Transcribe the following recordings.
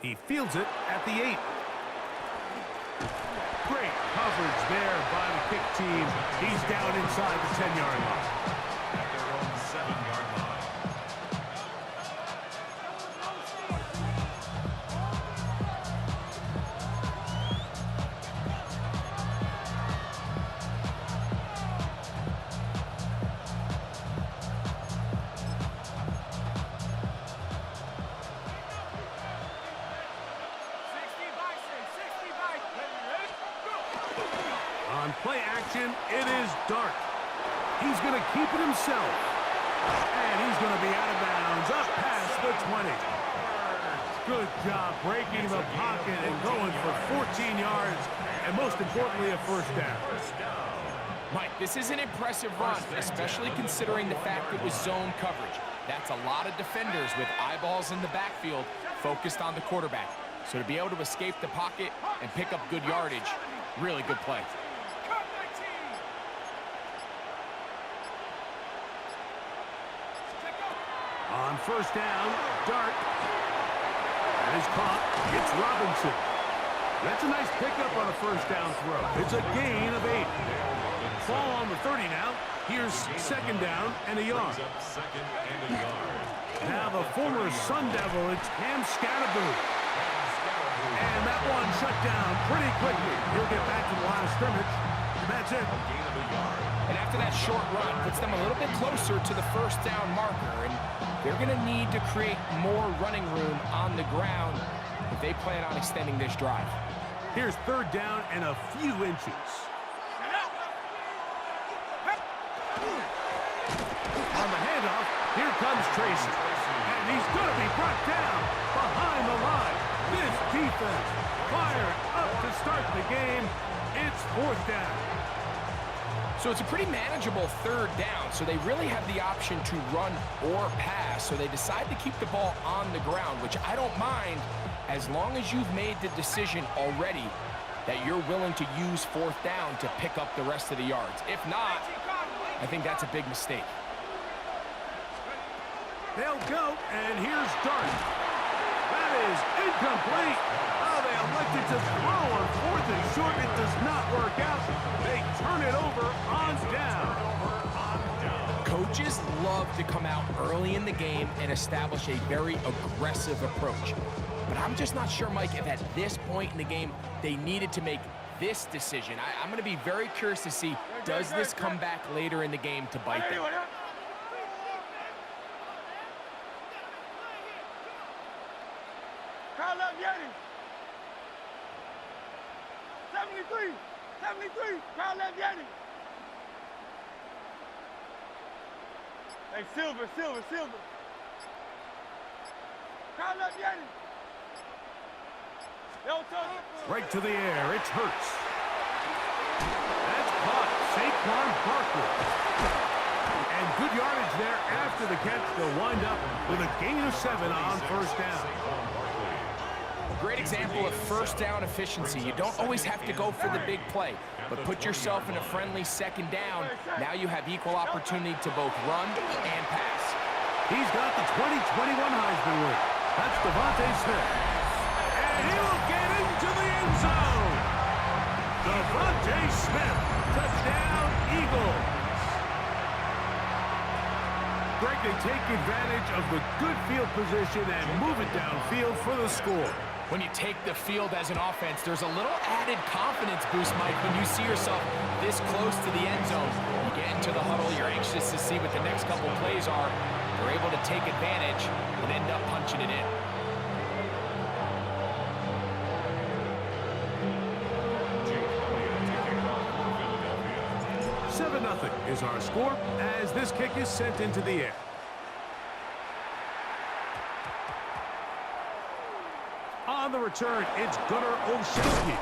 He fields it at the 8. Great coverage there by the kick team. He's down inside the 10-yard line. At their own 7-yard line. On play action, it is Dart. He's going to keep it himself. And he's going to be out of bounds, up past the 20. Good job breaking the pocket and going for 14 yards, and most importantly, a first down. Mike, this is an impressive run, especially considering the fact it was zone coverage. That's a lot of defenders with eyeballs in the backfield focused on the quarterback. So to be able to escape the pocket and pick up good yardage, really good play. On first down, Dart. That is caught. It's Robinson. That's a nice pickup on a first down throw. It's a gain of 8. Ball on the 30 now. Here's second down and a yard. Now the former Sun Devil, it's Cam Scatterboo. And that one shut down pretty quickly. He'll get back to the line of scrimmage. And that's it. And after that short run, puts them a little bit closer to the first down marker. And they're going to need to create more running room on the ground if they plan on extending this drive. Here's third down and a few inches. On the handoff, here comes Tracy. And he's going to be brought down behind the line. This defense fired up to start the game. It's fourth down. So it's a pretty manageable third down, so they really have the option to run or pass. So they decide to keep the ball on the ground, which I don't mind as long as you've made the decision already that you're willing to use fourth down to pick up the rest of the yards. If not, I think that's a big mistake. They'll go, and here's Dart. That is incomplete. Oh, they elected to throw on fourth and short. It does not work out. They turn it over on down. Coaches love to come out early in the game and establish a very aggressive approach. But I'm just not sure, Mike, if at this point in the game they needed to make this decision. I'm going to be very curious to see, does this come back later in the game to bite them? Kyle Leviani. 73. 73. Kyle Leviani. Hey, Silver. Kyle Leviani. Right to the air. It's Hurts. That's caught. Saquon Barkley. And good yardage there after the catch. They'll wind up with a gain of 7 on first down. Great example of first down efficiency. You don't always have to go for the big play, but put yourself in a friendly second down. Now you have equal opportunity to both run and pass. He's got the 2021 Heisman winner. That's Devontae Smith. And he'll get into the end zone. Devontae Smith. Touchdown, Eagles. Greg, they take advantage of the good field position and move it downfield for the score. When you take the field as an offense, there's a little added confidence boost, Mike, when you see yourself this close to the end zone. You get into the huddle, you're anxious to see what the next couple plays are. You're able to take advantage and end up punching it in. Is our score as this kick is sent into the air. On the return, it's Gunnar Olszewski.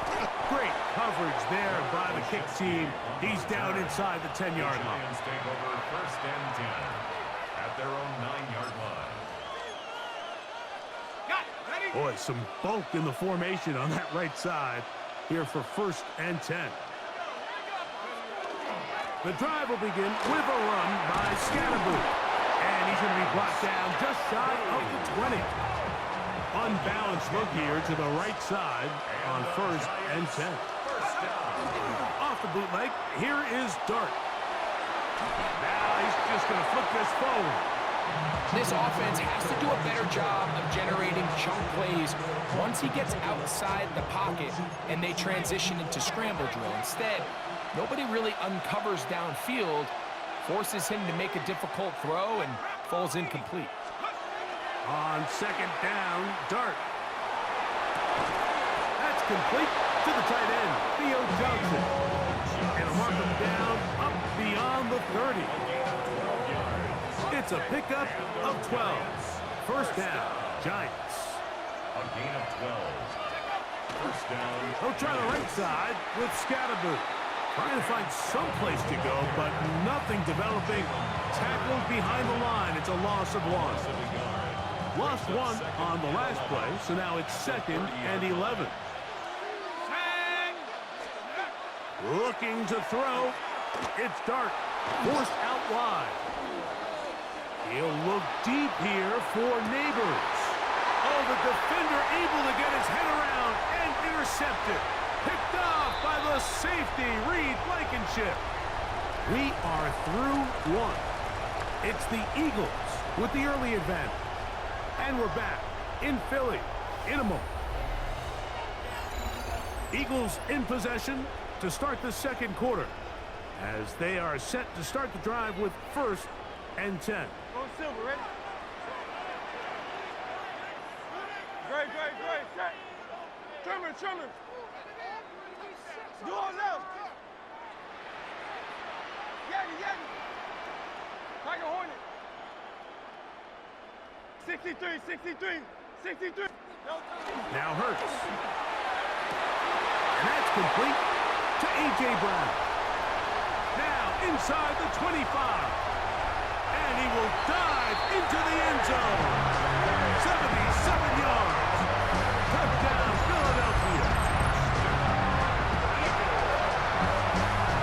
Great coverage there by the kick team. He's down inside the 10-yard line. Take over first and 10 at their own 9-yard line. Boy, some bulk in the formation on that right side here for first and 10. The drive will begin with a run by Scatterboo. And he's going to be brought down just shy of the 20. unbalanced look here to the right side on 1st and 10. Off the bootleg, here is Dart. Now he's just going to flip this forward. This offense has to do a better job of generating chunk plays once he gets outside the pocket and they transition into scramble drill. Instead, nobody really uncovers downfield, forces him to make a difficult throw, and falls incomplete. On 2nd down, Dart. That's complete to the tight end, Theo Johnson. And mark him down up beyond the 30. It's a pickup of 12. 1st down, Giants. A gain of 12. 1st down. He'll try the right side with Scatterboot. Trying to find some place to go, but nothing developing. Tackled behind the line. It's a loss of 1. Lost 1 on the last play, so now it's 2nd and 11. Looking to throw. It's Dart. Forced out wide. He'll look deep here for Neighbors. Oh, the defender able to get his head around and intercepted. Picked off by the safety, Reed Blankenship. We are through 1. It's the Eagles with the early advantage. And we're back in Philly in a moment. Eagles in possession to start the 2nd quarter as they are set to start the drive with 1st and 10. Go Silver, ready? Great. Set. Trimmer. Do all left. Yeti. Tiger Hornet. 63. Now Hurts. And that's complete to A.J. Brown. Now inside the 25. And he will dive into the end zone. 77 yards. Touchdown, Philadelphia.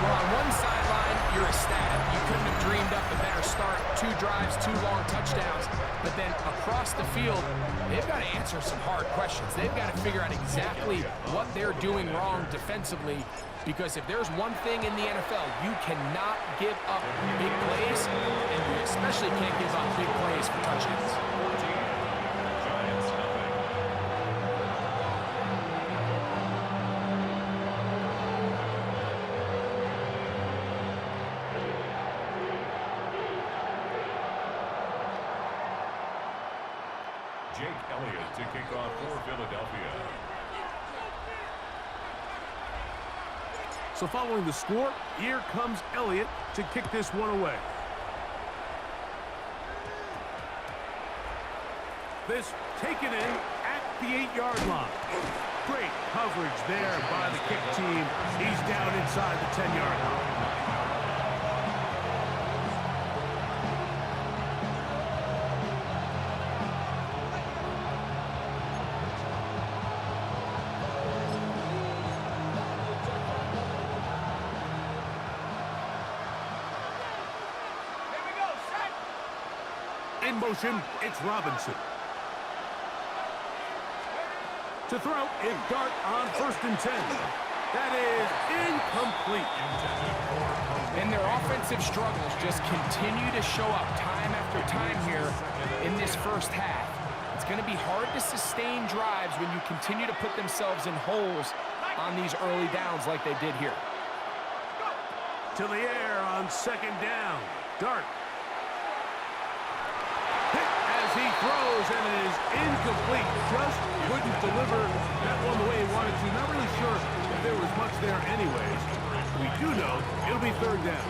Well, on one sideline, you're ecstatic. You couldn't have dreamed up a better start. 2 drives, 2 long touchdowns. But then across the field, they've got to answer some hard questions. They've got to figure out exactly what they're doing wrong defensively, because if there's one thing in the NFL, you cannot give up big plays, and you especially can't give up big plays for touchdowns. Giants nothing. Jake Elliott to kick off for Philadelphia. So following the score, here comes Elliott to kick this one away. This taken in at the 8-yard line. Great coverage there by the kick team. He's down inside the 10-yard line. In motion, it's Robinson. To throw, it's Dart on 1st and 10. That is incomplete. And their offensive struggles just continue to show up time after time here in this first half. It's going to be hard to sustain drives when you continue to put themselves in holes on these early downs like they did here. To the air on 2nd down. Dart. He throws and it is incomplete. Just couldn't deliver that one the way he wanted to. Not really sure if there was much there anyways. We do know it'll be 3rd down.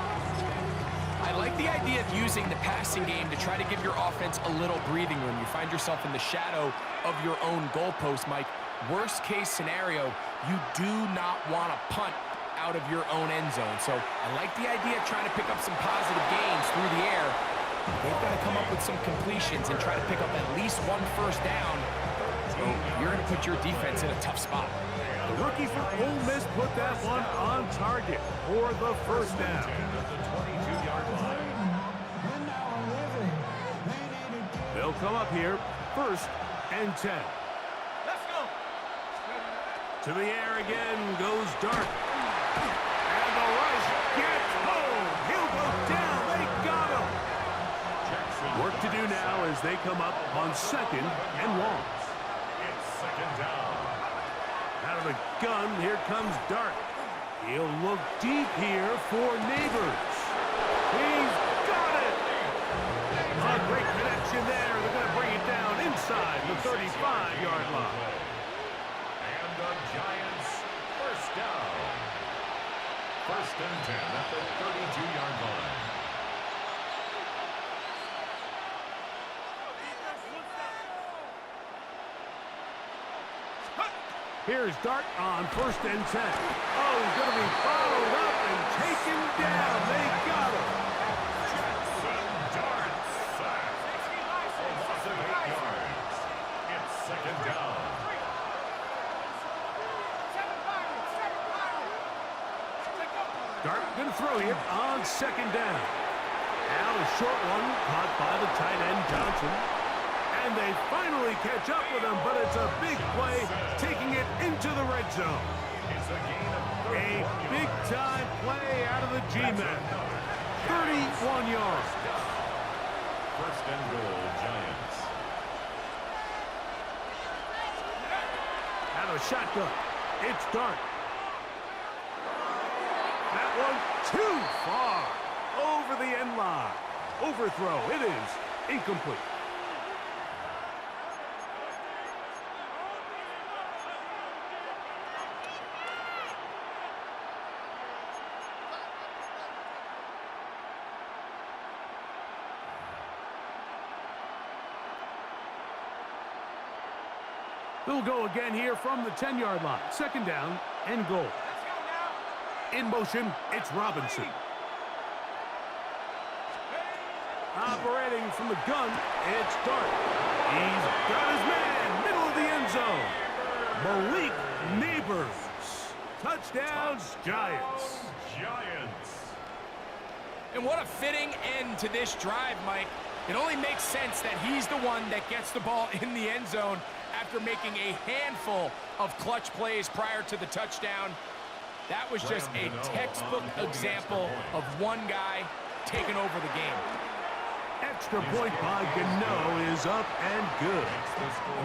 I like the idea of using the passing game to try to give your offense a little breathing room. You find yourself in the shadow of your own goalpost, Mike. Worst case scenario, you do not want to punt out of your own end zone. So I like the idea of trying to pick up some positive gains through the air. They've got to come up with some completions and try to pick up at least 1 first down. So you're going to put your defense in a tough spot. The rookie for Ole Miss put that one on target for the 1st down. They'll come up here 1st and 10. To the air again goes Dart. And the rush gets home. He'll go down. They got him. Work to do now as they come up on 2nd and long. It's 2nd down. Out of the gun, here comes Dart. He'll look deep here for Neighbors. He's got it. A great connection there. They're going to bring it down inside the 35-yard line. And the Giants first down. 1st and 10 at the 32-yard line. Here's Dart on 1st and 10. Oh, he's going to be followed up and taken down. They got him. Dart sacked. Loss of 8 yards. It's 2nd down. Dart going to throw here on 2nd down. Now a short one caught by the tight end Johnson. And they finally catch up with him, but it's a big play, taking it into the red zone. It's a gain of A big-time play out of the G-men. 31 yards. 1st and goal, Giants. Out of a shotgun. It's Dart. That one too far. Over the end line. Overthrow. It is incomplete. They'll go again here from the 10-yard line. 2nd down and goal. In motion, it's Robinson. Operating from the gun, it's Dart. He's got his man, middle of the end zone. Malik Neighbors. Touchdown, Giants. Giants. And what a fitting end to this drive, Mike. It only makes sense that he's the one that gets the ball in the end zone after making a handful of clutch plays prior to the touchdown. That was just a textbook example of one guy taking over the game. Extra point by Gano is up and good.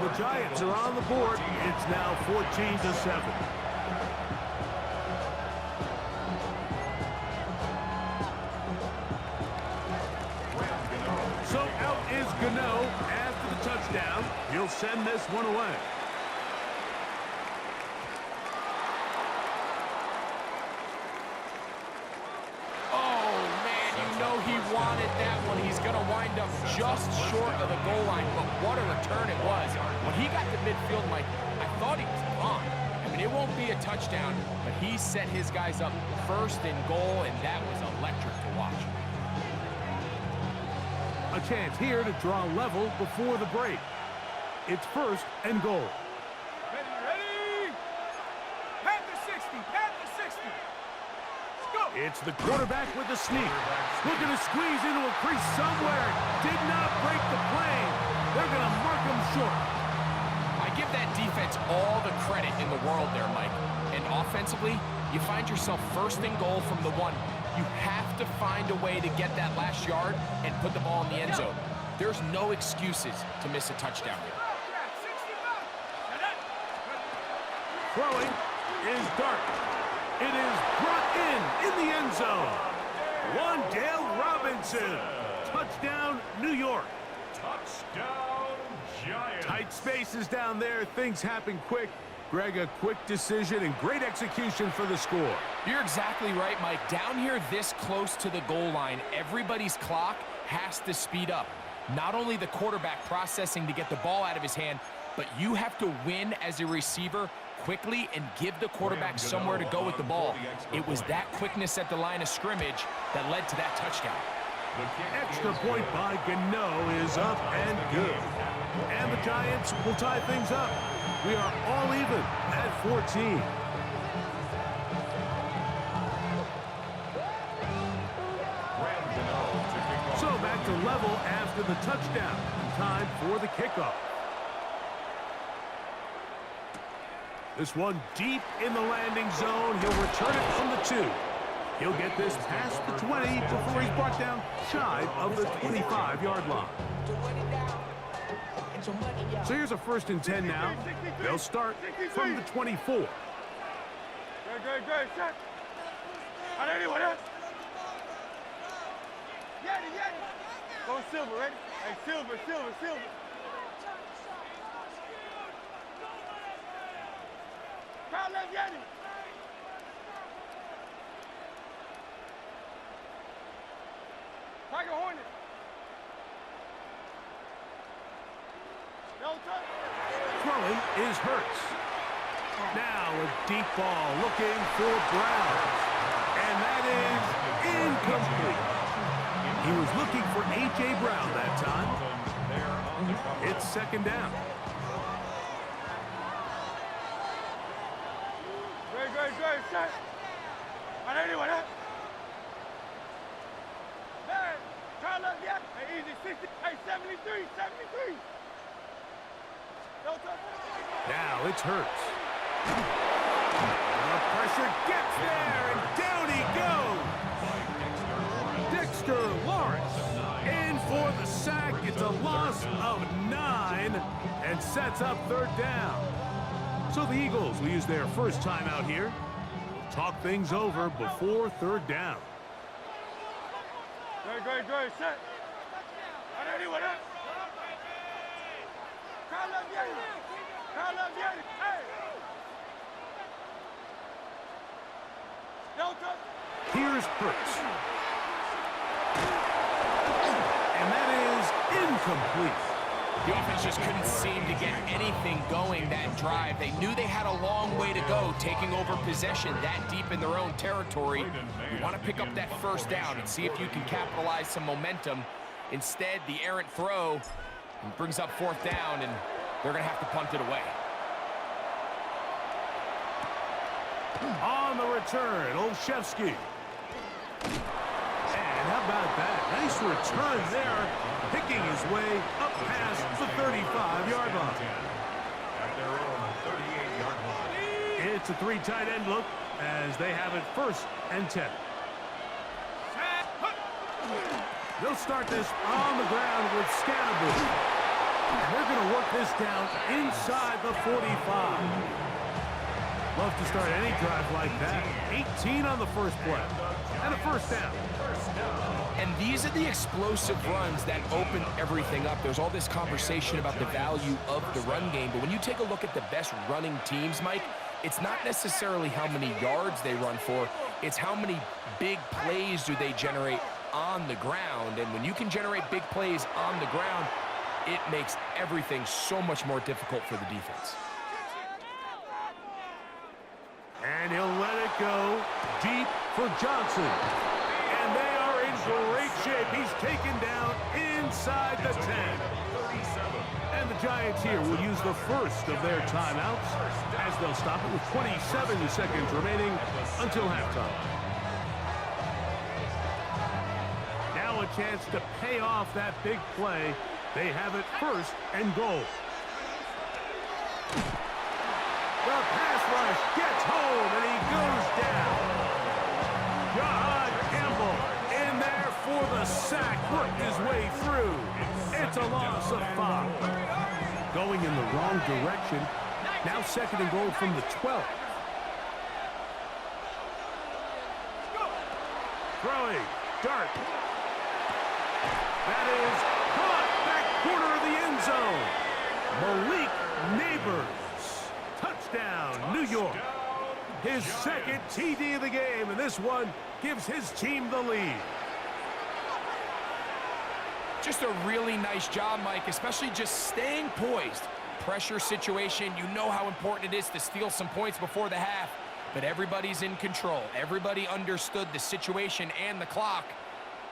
The Giants are on the board. It's now 14-7. So out is Gano after the touchdown. He'll send this one away. Oh, man, you know he wanted that one. He's going to wind up just short of the goal line, but what a return it was. When he got to midfield, Mike, I thought he was gone. I mean, it won't be a touchdown, but he set his guys up 1st and goal, and that was electric to watch. A chance here to draw level before the break. It's 1st and goal. Ready? Panther 60, Panther 60. Let's go. It's the quarterback with the sneak. Looking to squeeze into a crease somewhere. Did not break the plane. They're going to mark him short. I give that defense all the credit in the world there, Mike. And offensively, you find yourself 1st and goal from the 1. You have to find a way to get that last yard and put the ball in the end zone. There's no excuses to miss a touchdown here. Throwing is Dart. It is brought in the end zone. Wan'Dale Robinson. Touchdown, New York. Touchdown, Giants. Tight spaces down there. Things happen quick. Greg, a quick decision and great execution for the score. You're exactly right, Mike. Down here this close to the goal line, everybody's clock has to speed up. Not only the quarterback processing to get the ball out of his hand, but you have to win as a receiver quickly and give the quarterback somewhere to go with the ball. It was that quickness at the line of scrimmage that led to that touchdown. Extra point by Gano is up and good. And the Giants will tie things up. We are all even at 14. So back to level after the touchdown. Time for the kickoff. This one deep in the landing zone. He'll return it from the 2. He'll get this past the 20 before he's brought down shy of the 25-yard line. So here's a 1st and 10 now. They'll start from the 24. Good. Shot. On anyone else? Yeti. Go Silver, ready? Hey, Silver. Crowd left Yeti. Tiger Hornet. No touch. Throwing is Hurts. Now a deep ball looking for Brown. And that is incomplete. He was looking for A.J. Brown that time. It's 2nd down. Great shot. On anyone else? Hey, crowd left Yeti. Hey, easy 60. Hey, 73. No touch. Now it's Hurts. The pressure gets there, and down he goes. Dexter Lawrence in for the sack. It's a loss of 9 and sets up 3rd down. So the Eagles will use their first timeout here. We'll talk things over before 3rd down. Great shot. On anyone else? Crowd left Yeti. Hey. No touch. Here's Hurts. And that is incomplete. The offense just couldn't seem to get anything going that drive. They knew they had a long way to go, taking over possession that deep in their own territory. You want to pick up that 1st down and see if you can capitalize some momentum. Instead, the errant throw brings up 4th down, and they're going to have to punt it away. On the return, Olszewski. And how about that? Nice return there, picking his way up past the 35-yard line. At their own 38-yard line. It's a 3 tight end look as they have it 1st and 10. They'll start this on the ground with Scannaboo. And they're going to work this down inside the 45. Love to start any drive like that. 18 on the first play. And a 1st down. And these are the explosive runs that open everything up. There's all this conversation about the value of the run game, but when you take a look at the best running teams, Mike, it's not necessarily how many yards they run for, it's how many big plays do they generate on the ground. And when you can generate big plays on the ground, it makes everything so much more difficult for the defense. And he'll let it go deep for Johnson. And they are in great shape. He's taken down inside the 10. And the Giants here will use the first of their timeouts as they'll stop it with 27 seconds remaining until halftime. Now a chance to pay off that big play. They have it 1st and goal. The pass rush gets home, and he goes down. John Campbell in there for the sack, worked his way through. It's a loss of 5. Going in the wrong direction. Now 2nd and goal from the 12. Throwing, dart. That is caught back corner of the end zone. Malik Neighbors. Touchdown, New York. His 2nd TD of the game, and this one gives his team the lead. Just a really nice job, Mike, especially just staying poised. Pressure situation, you know how important it is to steal some points before the half, but everybody's in control. Everybody understood the situation and the clock,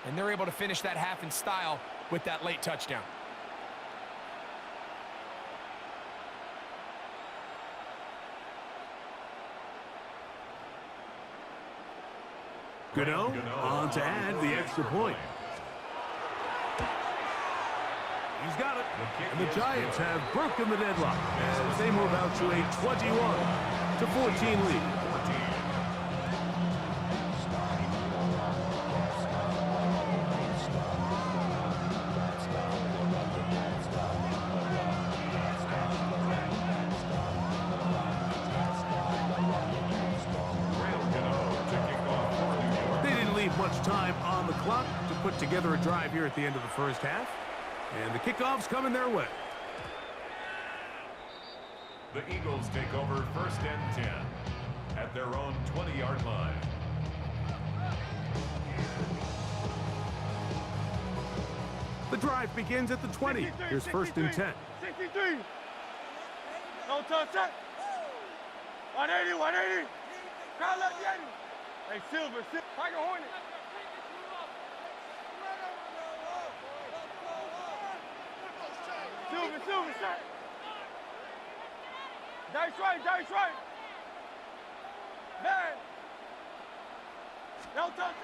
and they're able to finish that half in style with that late touchdown. Gano on to add the extra point. He's got it. And the Giants have broken the deadlock as they move out to a 21-14 lead. Much time on the clock to put together a drive here at the end of the first half. And the kickoff's coming their way. The Eagles take over 1st and 10 at their own 20-yard line. The drive begins at the 20. Here's 1st and 10. 63. No touch it. 180, 180. Crowd left, Yeti. Hey, Silver, Tiger Hornet. Silver, shot. Dice right. Man. No touch.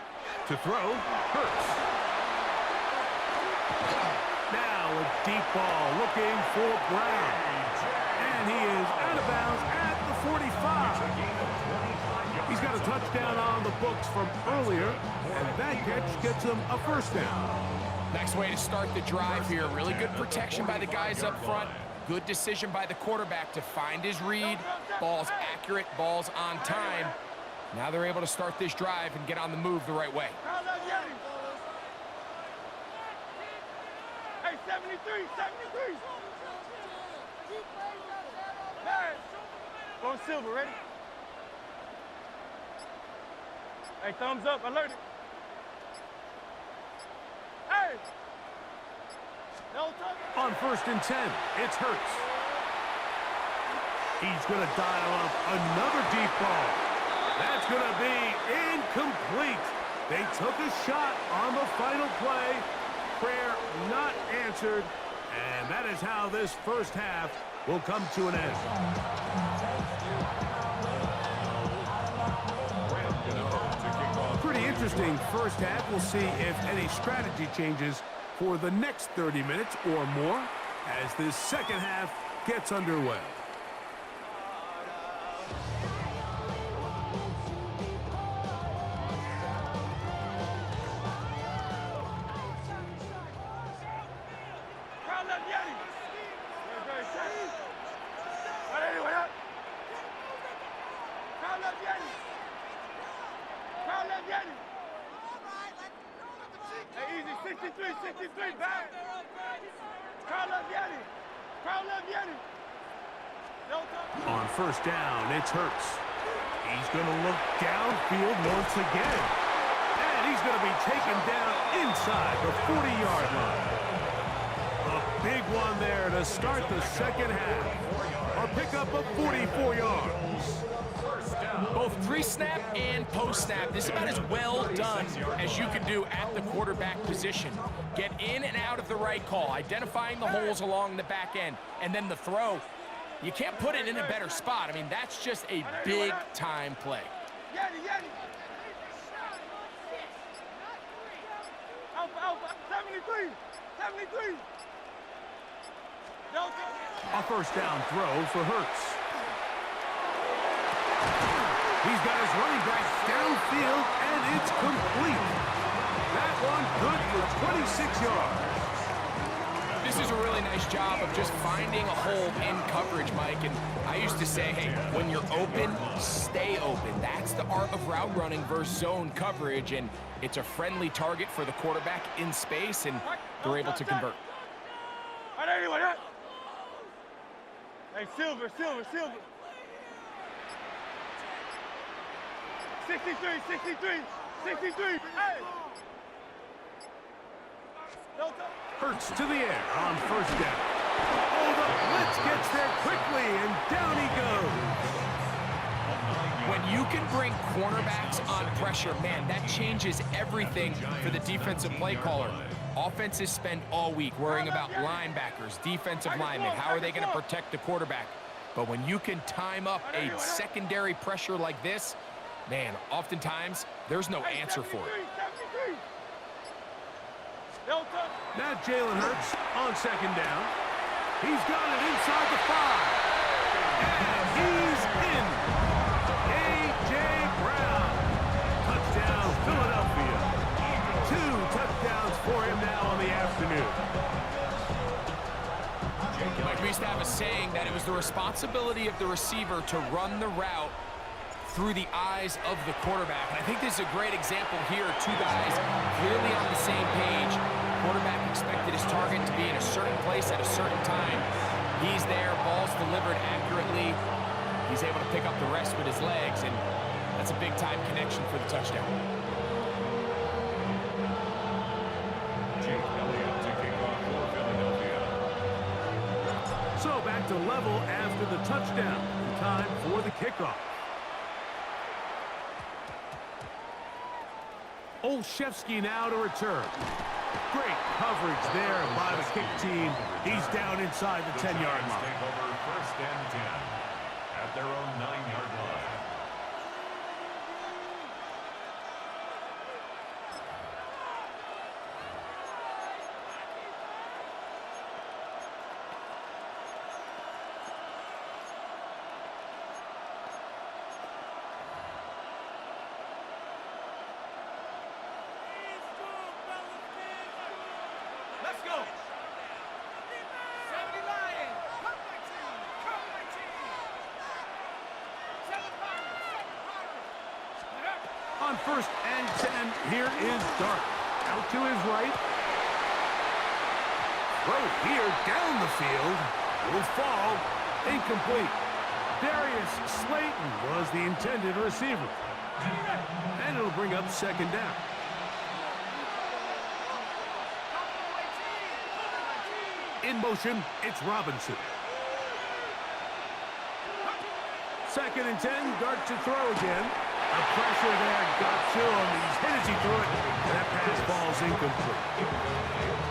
To throw, Hurts. Now a deep ball looking for Brown. And he is out of bounds at the 45. He's got a touchdown on the books from earlier, and that catch gets him a 1st down. Nice way to start the drive here. Really good protection by the guys up front. Good decision by the quarterback to find his read. Ball's accurate, ball's on time. Now they're able to start this drive and get on the move the right way. Hey, 73. Going Silver, ready? Hey, thumbs up, alert it. Hey! No touch. On 1st and 10, it's Hurts. He's going to dial up another deep ball. That's going to be incomplete. They took a shot on the final play. Prayer not answered. And that is how this first half will come to an end. Pretty interesting first half. We'll see if any strategy changes for the next 30 minutes or more as this second half gets underway. Hey, easy, 63, back. Crowd left Yeti. No touch. On 1st down, it's Hurts. He's going to look downfield once again. And he's going to be taken down inside the 40-yard line. A big one there to start the second half. A pickup of 44 yards. Both pre-snap and post-snap, this is about as well done as you can do at the quarterback position. Get in and out of the right call, identifying the holes along the back end, and then the throw. You can't put it in a better spot. I mean, that's just a big-time play. Yeti. Alpha, 73. No touch. A 1st down throw for Hurts. He's got his running back downfield, and it's complete. That one good for 26 yards. This is a really nice job of just finding a hole in coverage, Mike. And I used to say, hey, when you're open, stay open. That's the art of route running versus zone coverage, and it's a friendly target for the quarterback in space, and they're able to convert. Hey, Silver. 63. Hey! No touch. Hurts to the air on 1st down. Oh, the blitz gets there quickly, and down he goes. When you can bring cornerbacks on pressure, man, that changes everything for the defensive play caller. Offenses spend all week worrying about linebackers, defensive linemen. How are they going to protect the quarterback? But when you can time up a secondary pressure like this, man, oftentimes there's no answer for it. Now Jalen Hurts on second down. He's got it inside the 5. And he's in. A.J. Brown. Touchdown, Philadelphia. 2 touchdowns for him now on the afternoon. Like we used to have a saying that it was the responsibility of the receiver to run the route through the eyes of the quarterback. And I think this is a great example here. 2 guys clearly on the same page. Quarterback expected his target to be in a certain place at a certain time. He's there, ball's delivered accurately. He's able to pick up the rest with his legs, and that's a big-time connection for the touchdown. So back to level after the touchdown. Time for the kickoff. Olszewski now to return. Great coverage there by the kick team. He's down inside the 10-yard line. Take over 1st and 10 at their own 9-yard line. Let's go. 70 Lions. Come my team. Come my team. 7 Pirates. On 1st and 10, here is Dart. Out to his right. Throw here down the field. Will fall. Incomplete. Darius Slayton was the intended receiver. And it'll bring up 2nd down. In motion, it's Robinson. 2nd and 10, Dart to throw again. The pressure there got to him. He's hit as he threw it, and that pass falls incomplete.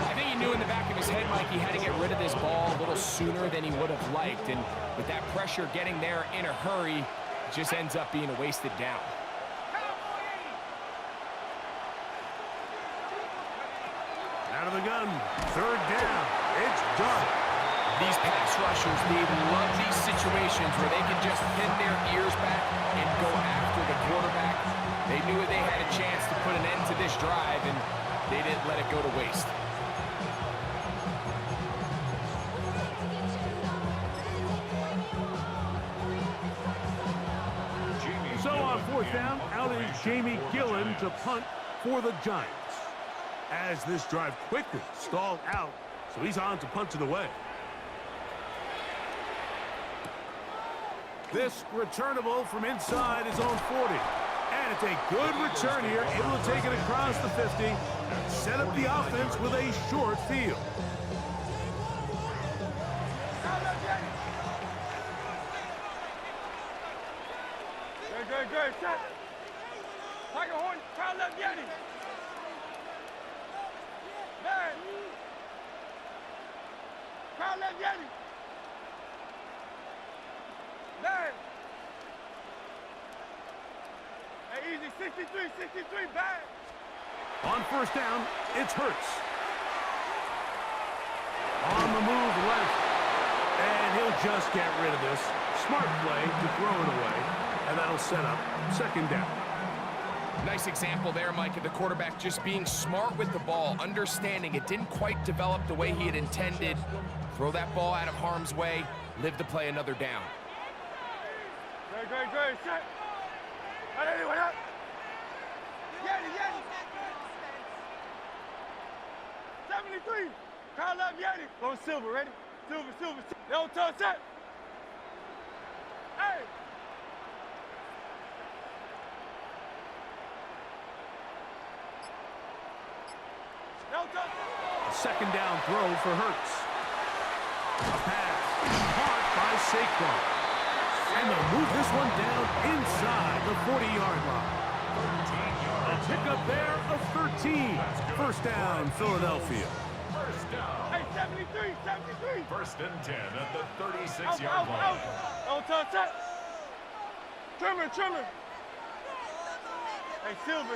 I think he knew in the back of his head, Mike, he had to get rid of this ball a little sooner than he would have liked. And with that pressure getting there in a hurry, it just ends up being a wasted down. Out of the gun, 3rd down. It's Dart. These pass rushers, they love these situations where they can just pin their ears back and go after the quarterback. They knew they had a chance to put an end to this drive, and they didn't let it go to waste. So on 4th down, out is Jamie Gillen to punt for the Giants. As this drive quickly stalled out, so he's on to punt it away. This returnable from inside his own 40. And it's a good return here, able to take it across the 50, set up the offense with a short field. Good. Shot. Tiger Horn. Try left Yeti. Man. Try left Yeti. Man. Hey, easy. 63, bad. On 1st down, it's Hurts. On the move left. And he'll just get rid of this. Smart play to throw it away. And that'll set up 2nd down. Nice example there, Mike, of the quarterback just being smart with the ball, understanding it didn't quite develop the way he had intended. Throw that ball out of harm's way, live to play another down. Good. Shot. What up? Yeti. 73. Call up Yeti. Go silver, ready? Silver. No touch that. Hey. No touch. A 2nd down throw for Hurts. A pass caught by Saquon. And they'll move this one down inside the 40-yard line. A pickup there of 13. 1st down, Philadelphia. 1st down. Hey, 73. 1st and 10 at the 36-yard line. No touch that. Trimmer. Hey, silver.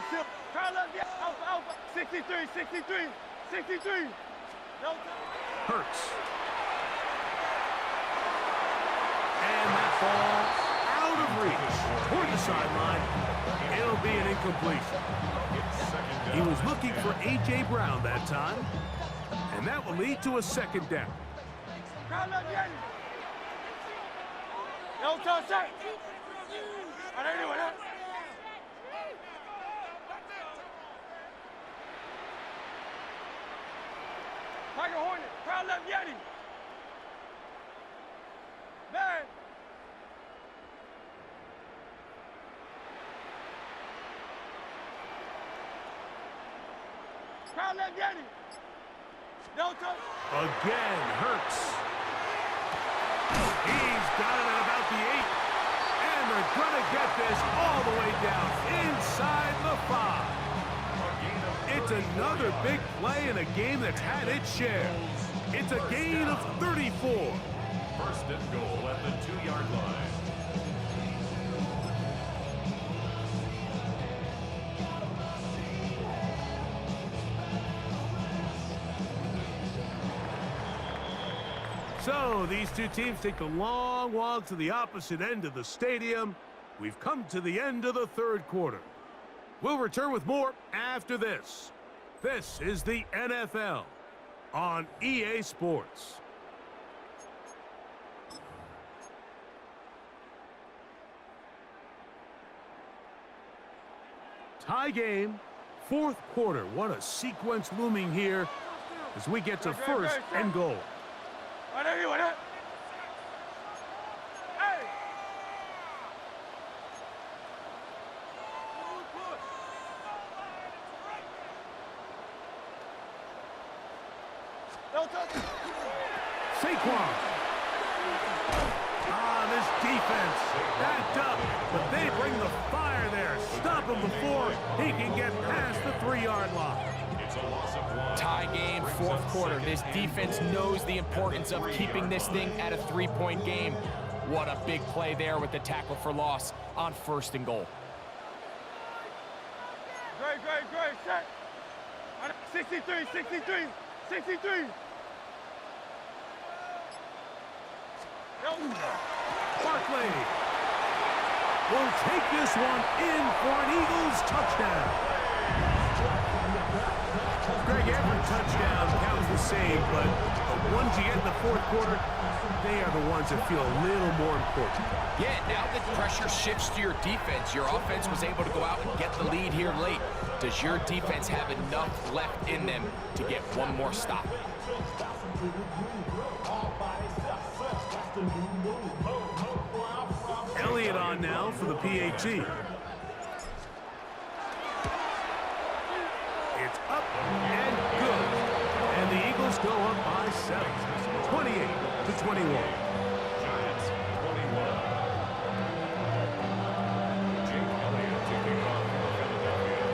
Call up Yeti. Alpha. 63. 63. No. Hurts. And that ball out of reach toward the sideline. It'll be an incompletion. He was looking for A.J. Brown that time, and that will lead to a second down. Crowd left Yanni. No touch that. I don't know that. Tiger Hornet. Crowd left Yanni. Man. Crowd left Yanni. No touch. Again, Hurts. He's got it at about the 8. And they're going to get this all the way down inside the 5. It's another big play in a game that's had its share. It's a gain of 34. First and goal at the 2-yard line. So these two teams take a long walk to the opposite end of the stadium. We've come to the end of the third quarter. We'll return with more after this. This is the NFL on EA Sports. Tie game, fourth quarter. What a sequence looming here as we get to first and goal. I don't know that. Hey. No touch. Saquon. This defense backed up, but they bring the fire there. Stop him before he can get past the 3-yard line. It's a loss of 1. Tie game, fourth quarter. This defense knows the importance of keeping this thing at a 3-point game. What a big play there with the tackle for loss on first and goal. Great, set. 63. Barkley will take this one in for an Eagles touchdown. Greg, every touchdown counts the same, but the ones you get in the fourth quarter, they are the ones that feel a little more important. Yeah, now that pressure shifts to your defense, your offense was able to go out and get the lead here late. Does your defense have enough left in them to get one more stop? Elliott on now for the PAT. It's up and good. And the Eagles go up by 7, 28-21. Giants 21. Jake Elliott taking off for Philadelphia.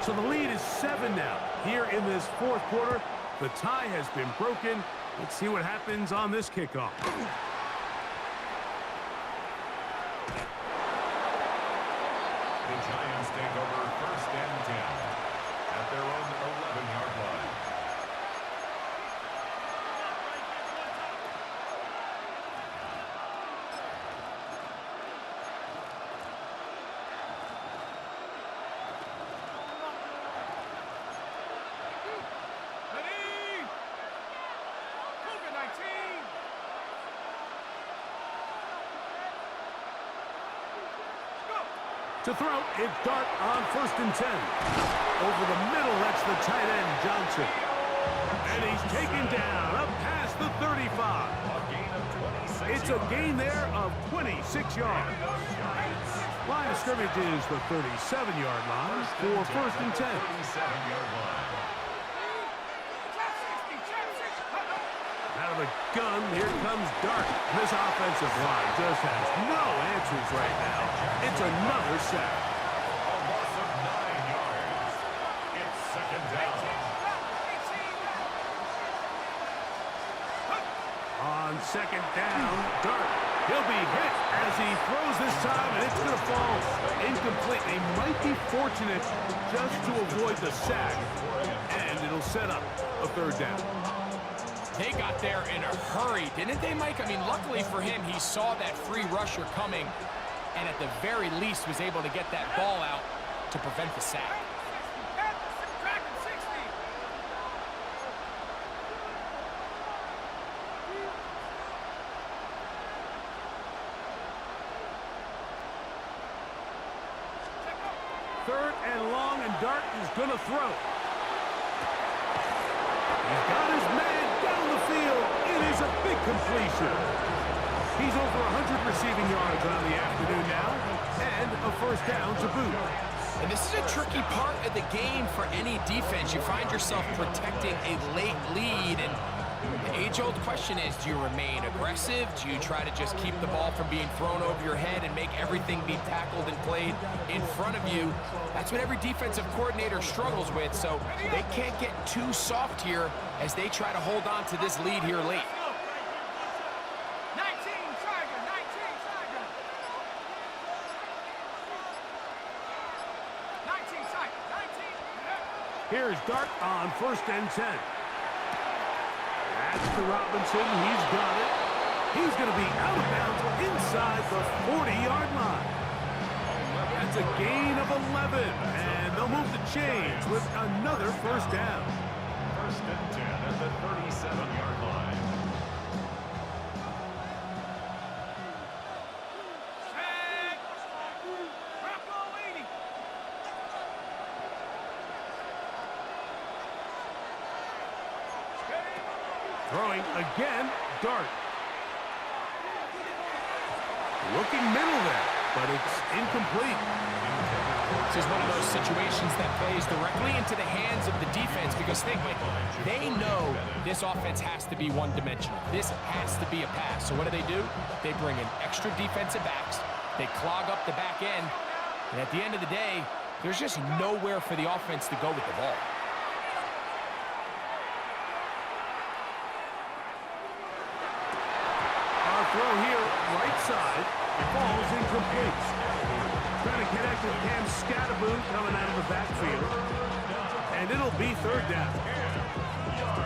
So the lead is 7 now. Here in this fourth quarter, the tie has been broken. Let's see what happens on this kickoff. The Giants take over first and 10 at their own 11-yard line. To throw, it's Dart on first and 10. Over the middle, that's the tight end, Johnson. And he's taken down up past the 35. A gain of 26 It's a gain there of 26 yards. Line of scrimmage is the 37-yard line for first and 10. 37-yard line. Out of the gun, here comes Dart. This offensive line just has no answers right now. It's another sack. A loss of 9 yards. It's second down. On second down, Dart. He'll be hit as as he throws this time, and it's going to fall incomplete. They might be fortunate just to avoid the sack, and it'll set up a third down. They got there in a hurry, didn't they, Mike? I mean, luckily for him, he saw that free rusher coming, and at the very least was able to get that ball out to prevent the sack. Third and long, and Dart is going to throw. He's got his man down the field. It is a big completion. He's over 100 receiving yards on the afternoon now, and a first down to boot. And this is a tricky part of the game for any defense. You find yourself protecting a late lead, and the age-old question is, do you remain aggressive? Do you try to just keep the ball from being thrown over your head and make everything be tackled and played in front of you? That's what every defensive coordinator struggles with, so they can't get too soft here as they try to hold on to this lead here late. Here's Dart on first and 10. That's to Robinson. He's got it. He's going to be out of bounds inside the 40-yard line. That's a gain of 11, and they'll move the chains with another first down. First and 10 at the 37-yard line. Throwing again, Dart. Looking middle there, but it's incomplete. This is one of those situations that plays directly into the hands of the defense because think, Mike, they know this offense has to be one-dimensional. This has to be a pass. So what do? They bring in extra defensive backs. They clog up the back end. And at the end of the day, there's just nowhere for the offense to go with the ball. Throw here, right side, falls incomplete. Trying to connect with Cam Scatterboom coming out of the backfield. And it'll be third down.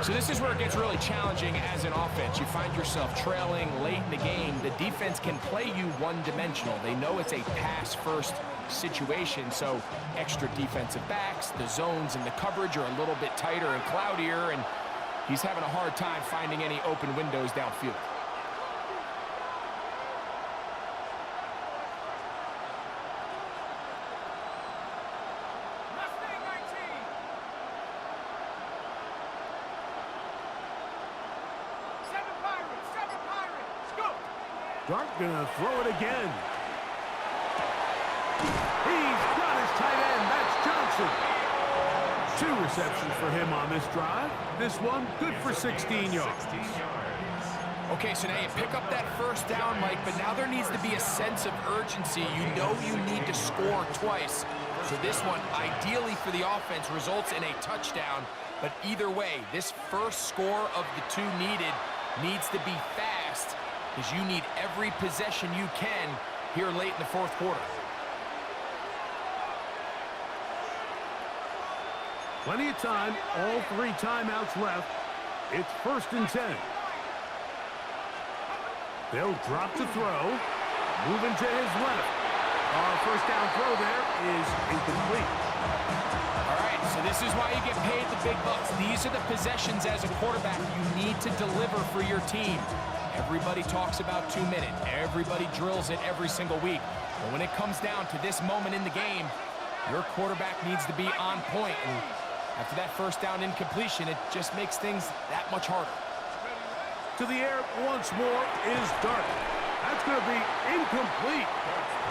So this is where it gets really challenging as an offense. You find yourself trailing late in the game. The defense can play you one-dimensional. They know it's a pass-first situation, so extra defensive backs, the zones and the coverage are a little bit tighter and cloudier, and he's having a hard time finding any open windows downfield. Dart gonna throw it again. He's got his tight end. That's Johnson. 2 receptions for him on this drive. This one good for 16 yards. Okay, so now you pick up that first down, Mike, but now there needs to be a sense of urgency. You know you need to score twice. So this one, ideally for the offense, results in a touchdown. But either way, this first score of the 2 needed needs to be fast, because you need every possession you can here late in the fourth quarter. Plenty of time, all 3 timeouts left. It's first and 10. They'll drop to throw, moving to his left. Our first down throw there is incomplete. All right, so this is why you get paid the big bucks. These are the possessions as a quarterback you need to deliver for your team. Everybody talks about 2-minute. Everybody drills it every single week. But when it comes down to this moment in the game, your quarterback needs to be on point. And after that first down incompletion, it just makes things that much harder. To the air once more is Dart. That's going to be incomplete.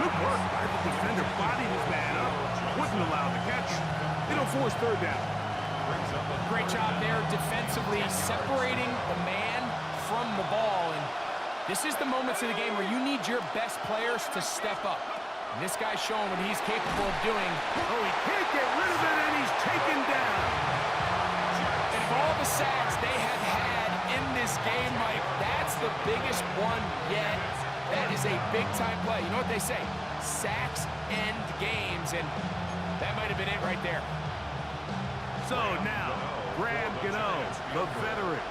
Good work by the defender. Bodied his man up. Wouldn't allow the catch. It'll force third down. Great job there defensively, separating the man from the ball. And this is the moments of the game where you need your best players to step up. And this guy's showing what he's capable of doing. Oh, he can't get rid of it, and he's taken down. And of all the sacks they have had in this game, Mike, that's the biggest one yet. That is is a big-time play. You know what they say? Sacks end games, and that might have been it right there. So now, Graham Gano, the veteran,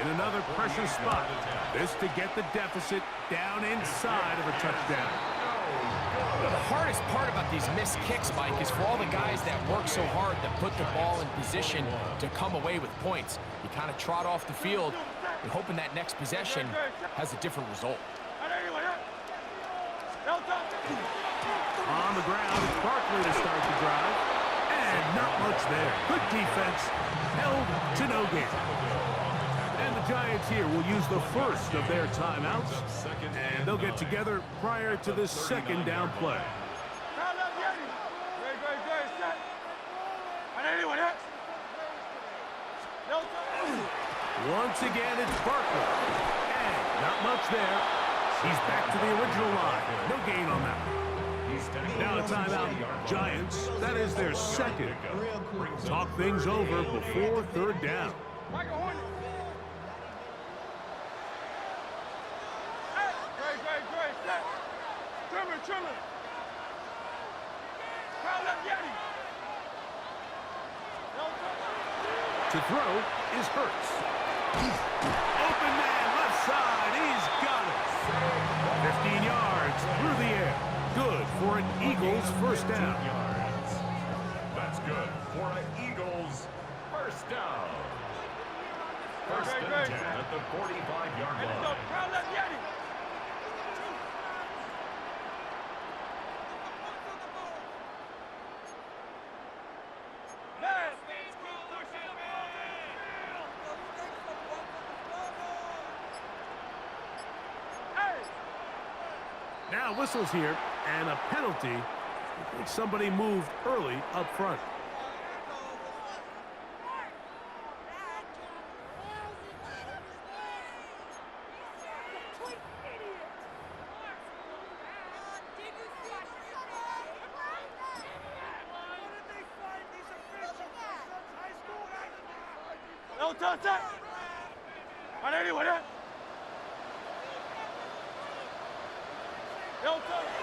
in another pressure spot. This to get the deficit down inside of a touchdown. The hardest part about these missed kicks, Mike, is for all the guys that work so hard to put the ball in position to come away with points. You kind of trot off the field and hoping that next possession has a different result. On the ground, it's Barkley to start the drive. And not much there. Good defense. Held to no gain. And the Giants here will use the first of their timeouts. And they'll get together prior to this second down play. Once again, it's Barkley. And not much there. He's back to the original line. No gain on that one. Now a timeout, Giants. That is their second. Talk things over before third down. To throw is Hurts. Open man, left side. He's got it. 15 yards through the air. Good for an Eagles first down. That's good for an Eagles first down. First and 10 at the 45-yard line. Now whistles here, and a penalty. I think somebody moved early up front.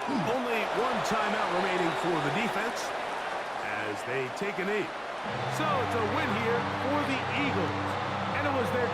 Only one timeout remaining for the defense as they take a knee. So it's a win here for the Eagles. And it was their